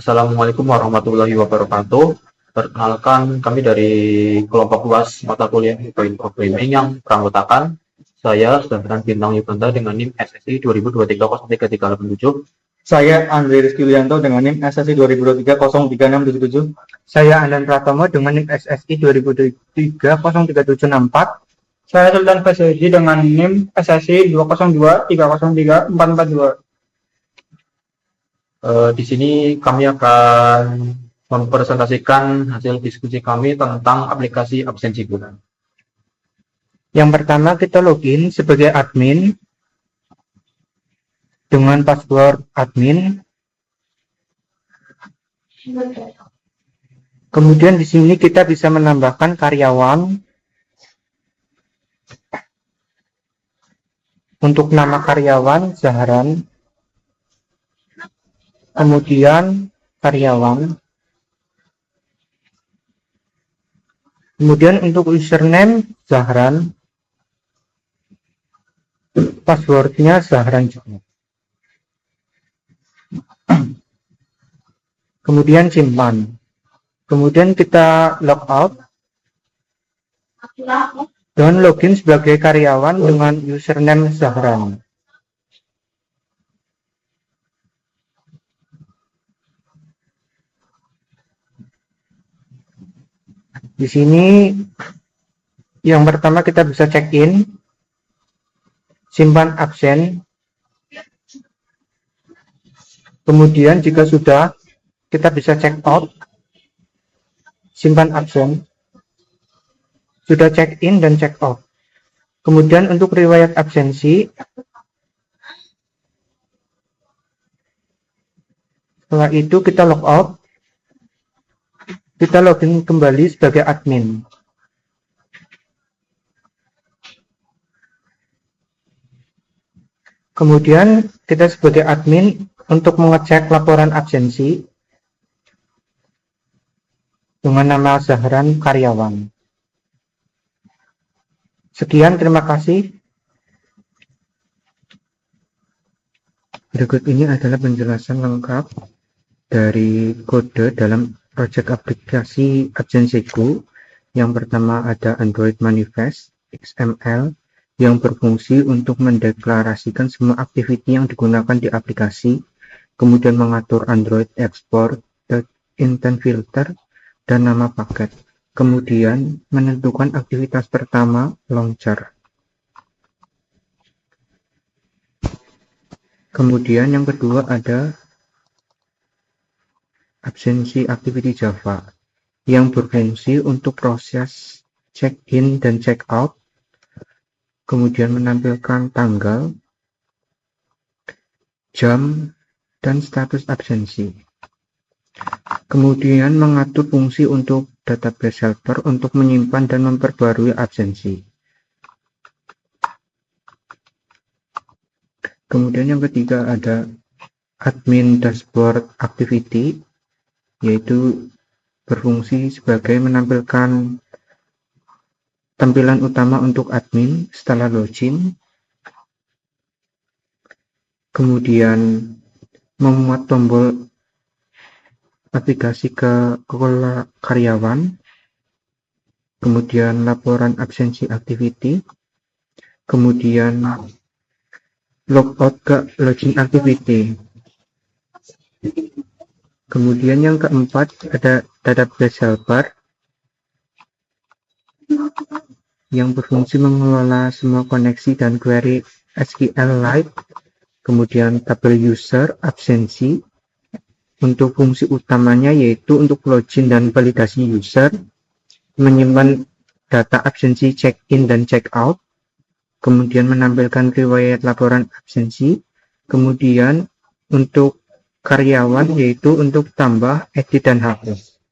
Assalamualaikum warahmatullahi wabarakatuh. Perkenalkan, kami dari kelompok luas mata kuliah Bitcoin Programming yang beranggotakan saya Sedangkan Bintang Yuganta dengan NIM SSI 20230337. Saya Andre Rizky Wianto dengan NIM SSI 2023-03677. Saya Andan Pratomo dengan NIM SSI 2023-03764. Saya Sultan Fasyidi dengan NIM SSI 202-303-442. Di sini kami akan mempresentasikan hasil diskusi kami tentang aplikasi absensi guna. Yang pertama, kita login sebagai admin dengan password admin. Kemudian di sini kita bisa menambahkan karyawan. Untuk nama karyawan Zahran. Kemudian karyawan. Kemudian untuk username Zahran. Passwordnya Zahran juga. Kemudian simpan. Kemudian kita logout dan login sebagai karyawan dengan username Zahran. Di sini yang pertama kita bisa check in, simpan absen. Kemudian jika sudah, kita bisa check out, simpan absen. Sudah check in dan check out. Kemudian untuk riwayat absensi, setelah itu kita log out. Kita login kembali sebagai admin. Kemudian kita sebagai admin untuk mengecek laporan absensi dengan nama Zahran karyawan. Sekian, terima kasih. Berikut ini adalah penjelasan lengkap dari kode dalam project aplikasi Absensiku. Yang pertama ada Android Manifest XML yang berfungsi untuk mendeklarasikan semua aktiviti yang digunakan di aplikasi, kemudian mengatur Android export, intent filter, dan nama paket, kemudian menentukan aktivitas pertama, launcher. Kemudian yang kedua ada Absensi Activity Java yang berfungsi untuk proses check-in dan check-out, kemudian menampilkan tanggal, jam, dan status absensi. Kemudian mengatur fungsi untuk database helper untuk menyimpan dan memperbarui absensi. Kemudian yang ketiga ada Admin Dashboard Activity, yaitu berfungsi sebagai menampilkan tampilan utama untuk admin setelah login, kemudian memuat tombol aplikasi ke karyawan, kemudian laporan absensi activity, kemudian logout ke login activity. Kemudian yang keempat ada database helper yang berfungsi mengelola semua koneksi dan query SQLite, kemudian tabel user absensi untuk fungsi utamanya yaitu untuk login dan validasi user, menyimpan data absensi check-in dan check-out, kemudian menampilkan riwayat laporan absensi, kemudian untuk karyawan yaitu untuk tambah, edit, dan hapus.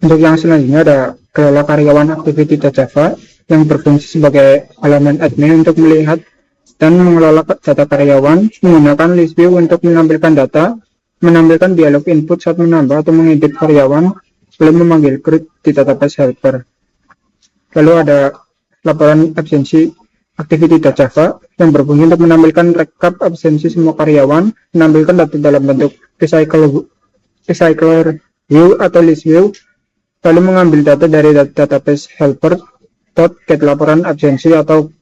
Untuk yang selanjutnya ada kelola karyawan activity.java yang berfungsi sebagai elemen admin untuk melihat dan mengelola data karyawan, menggunakan list view untuk menampilkan data, menampilkan dialog input saat menambah atau mengedit karyawan, lalu memanggil create di database helper. Lalu ada laporan absensi activity.java yang berfungsi untuk menampilkan rekap absensi semua karyawan, menampilkan data dalam bentuk recycler view atau list view, lalu mengambil data dari database helper .get laporan absensi atau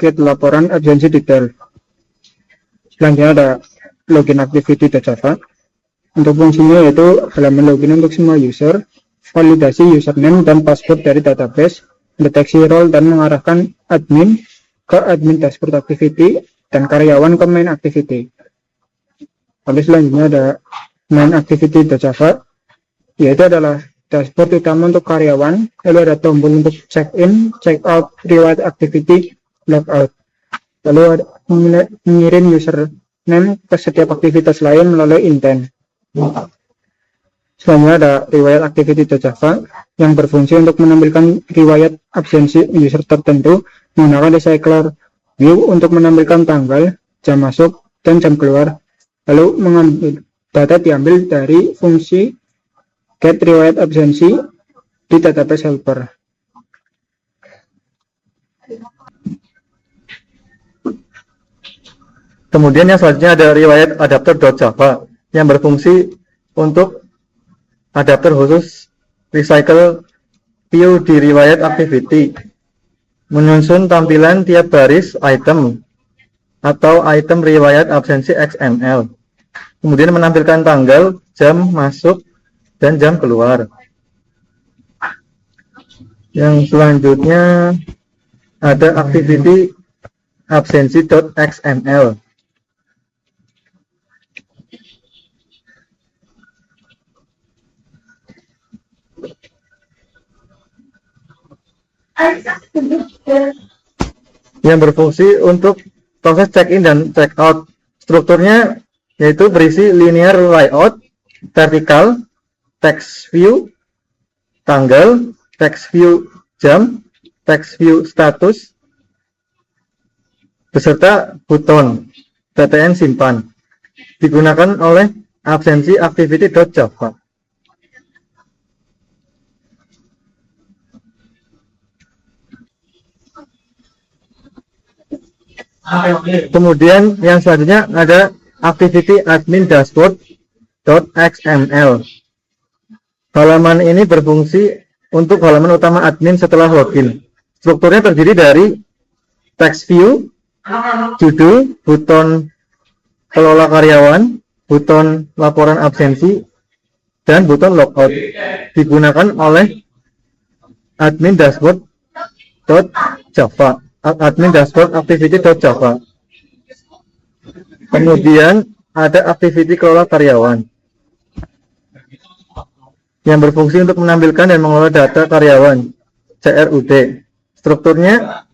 .get laporan absensi detail. Selanjutnya ada login activity.java. Untuk fungsinya yaitu halaman login untuk semua user, validasi username dan password dari database, deteksi role dan mengarahkan admin ke admin dashboard activity dan karyawan ke main activity. Lalu selanjutnya ada main activity.java, yaitu adalah dashboard utama untuk karyawan, lalu ada tombol untuk check in, check out, reward activity, logout. Lalu ada mengirim username ke setiap aktivitas lain melalui intent. Selanjutnya ada riwayat activity.java yang berfungsi untuk menampilkan riwayat absensi user tertentu menggunakan recycler view untuk menampilkan tanggal, jam masuk, dan jam keluar. Lalu mengambil data diambil dari fungsi get riwayat absensi di database helper. Kemudian yang selanjutnya ada riwayat adapter.java yang berfungsi untuk adapter khusus recycle view di riwayat activity, menyusun tampilan tiap baris item atau item riwayat absensi XML, kemudian menampilkan tanggal, jam masuk, dan jam keluar. Yang selanjutnya ada activity absensi.xml. Yang berfungsi untuk proses check-in dan check-out. Strukturnya yaitu berisi linear layout, vertikal, text view, tanggal, text view jam, text view status, beserta button TTN simpan. Digunakan oleh absensi activity.java. Kemudian yang selanjutnya ada activity admin dashboard.xml. Halaman ini berfungsi untuk halaman utama admin setelah login. Strukturnya terdiri dari text view, judul, button kelola karyawan, button laporan absensi, dan button logout. Digunakan oleh admin dashboard.java. Admin dashboard activity.java. Kemudian ada activity kelola karyawan yang berfungsi untuk menampilkan dan mengelola data karyawan CRUD. Strukturnya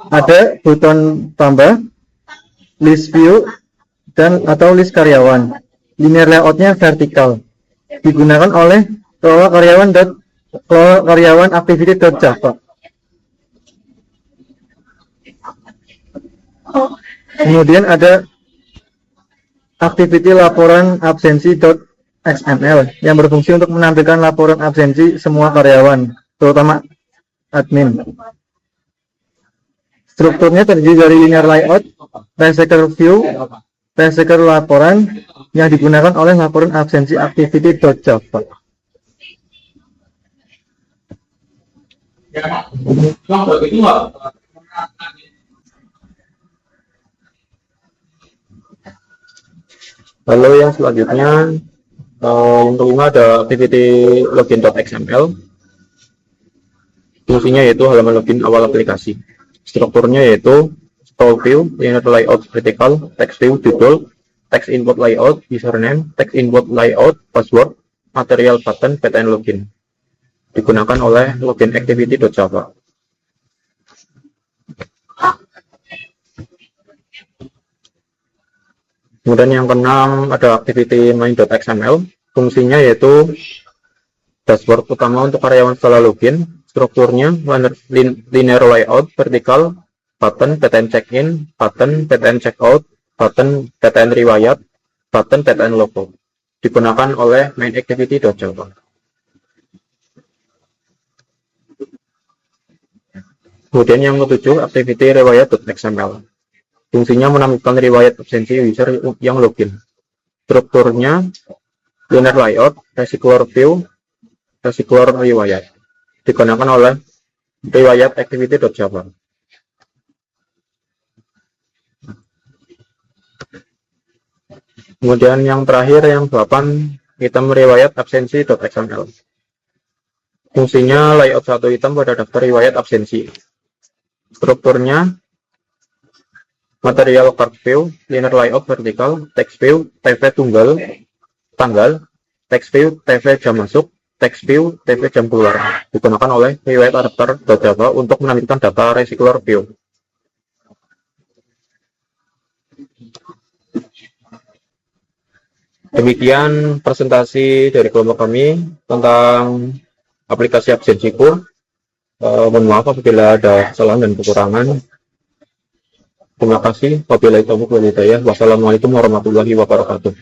ada button tambah, list view, dan atau list karyawan. Linear layoutnya vertikal. Digunakan oleh kelola karyawan activity.java. Kemudian ada activity laporan absensi.xml yang berfungsi untuk menampilkan laporan absensi semua karyawan, terutama admin. Strukturnya terdiri dari linear layout, recycler view, recycler laporan yang digunakan oleh laporan absensi activity.java. Lalu yang selanjutnya untuk ini ada activity login.xml. Fungsinya yaitu halaman login awal aplikasi. Strukturnya yaitu scroll view, linear layout vertical, text view judul, text input layout username, text input layout password, material button, PTN login. Digunakan oleh login activity.java. Kemudian yang keenam ada activity main.xml. Fungsinya yaitu dashboard utama untuk karyawan setelah login. Strukturnya linear layout vertikal, button PTN check-in, button PTN check-out, button PTN riwayat, button PTN logo. digunakan oleh main activity.java. Kemudian yang ketujuh, activity riwayat.xml. Fungsinya menampilkan riwayat absensi user yang login. Strukturnya linear layout, recycler view, recycler riwayat. Digunakan oleh riwayat activity.java. Kemudian yang terakhir, yang 8, item riwayat absensi.xml. Fungsinya layout satu item pada daftar riwayat absensi. Strukturnya material card view, linear layout vertikal, text view, TV tanggal, text view, TV jam masuk, text view, TV jam keluar. Digunakan oleh riwayat adapter.java untuk menampilkan data recycler view. Demikian presentasi dari kelompok kami tentang aplikasi absensiku. Mohon maaf apabila ada kesalahan dan kekurangan. Terima kasih. Wabillahi taufiq wal hidayah. Wassalamualaikum warahmatullahi wabarakatuh.